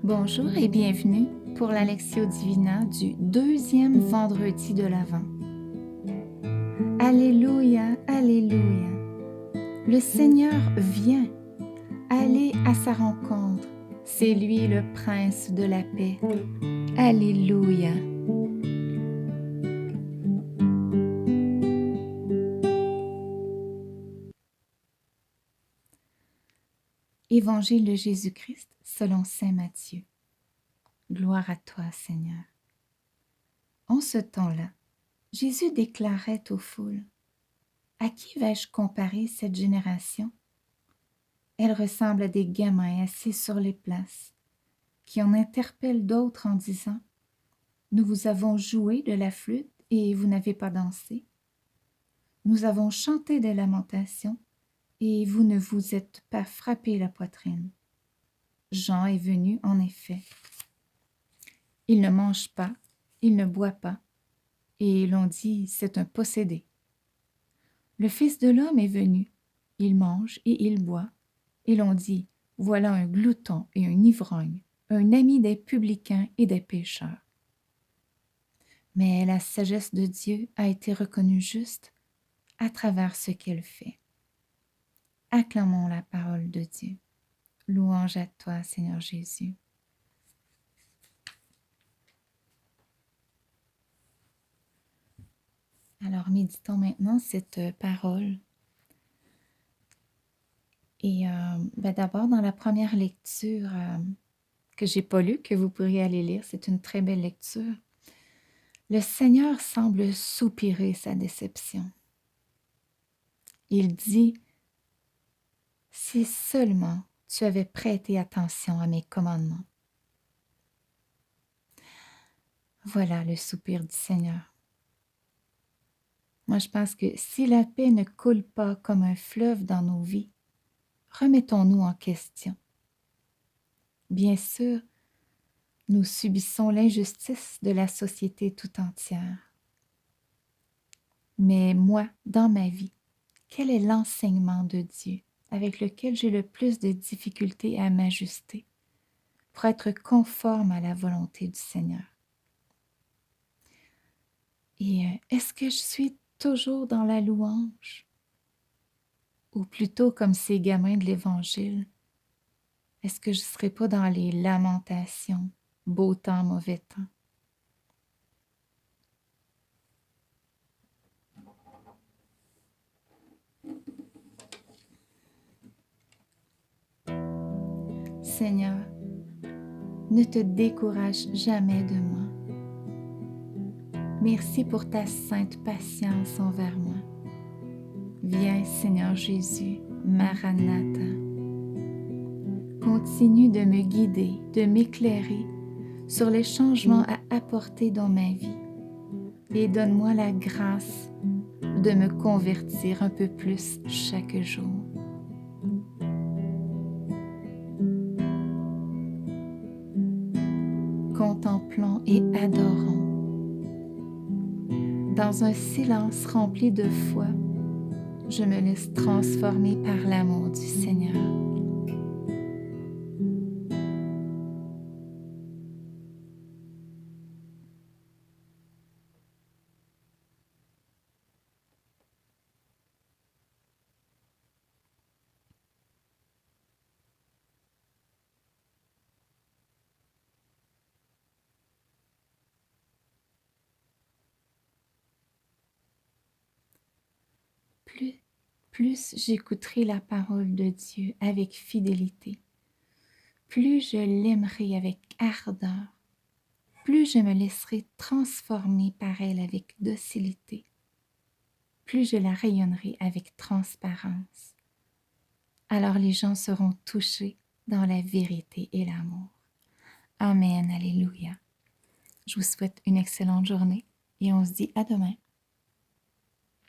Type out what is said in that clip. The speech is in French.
Bonjour et bienvenue pour la Lectio Divina du deuxième vendredi de l'Avent. Alléluia, Alléluia. Le Seigneur vient. Allez à sa rencontre. C'est lui le prince de la paix. Alléluia. Évangile de Jésus-Christ selon saint Matthieu. Gloire à toi, Seigneur. En ce temps-là, Jésus déclarait aux foules: à qui vais-je comparer cette génération? Elle ressemble à des gamins assis sur les places, qui en interpellent d'autres en disant: nous vous avons joué de la flûte et vous n'avez pas dansé. Nous avons chanté des lamentations et vous ne vous êtes pas frappé la poitrine. Jean est venu en effet. Il ne mange pas, il ne boit pas, et l'on dit: c'est un possédé. Le Fils de l'homme est venu, il mange et il boit, et l'on dit: voilà un glouton et un ivrogne, un ami des publicains et des pécheurs. Mais la sagesse de Dieu a été reconnue juste à travers ce qu'elle fait. Acclamons la parole de Dieu. Louange à toi, Seigneur Jésus. Alors, méditons maintenant cette parole. Et d'abord, dans la première lecture que j'ai pas lue, que vous pourriez aller lire, c'est une très belle lecture. Le Seigneur semble soupirer sa déception. Il dit: si seulement tu avais prêté attention à mes commandements. Voilà le soupir du Seigneur. Moi, je pense que si la paix ne coule pas comme un fleuve dans nos vies, remettons-nous en question. Bien sûr, nous subissons l'injustice de la société tout entière. Mais moi, dans ma vie, quel est l'enseignement de Dieu avec lequel j'ai le plus de difficultés à m'ajuster pour être conforme à la volonté du Seigneur? Et est-ce que je suis toujours dans la louange? Ou plutôt comme ces gamins de l'Évangile, est-ce que je ne serai pas dans les lamentations, beau temps, mauvais temps? Seigneur, ne te décourage jamais de moi. Merci pour ta sainte patience envers moi. Viens, Seigneur Jésus, Maranatha. Continue de me guider, de m'éclairer sur les changements à apporter dans ma vie et donne-moi la grâce de me convertir un peu plus chaque jour. Contemplons et adorons. Dans un silence rempli de foi, je me laisse transformer par l'amour du Seigneur. Plus j'écouterai la parole de Dieu avec fidélité, plus je l'aimerai avec ardeur, plus je me laisserai transformer par elle avec docilité, plus je la rayonnerai avec transparence. Alors les gens seront touchés dans la vérité et l'amour. Amen, alléluia. Je vous souhaite une excellente journée et on se dit à demain.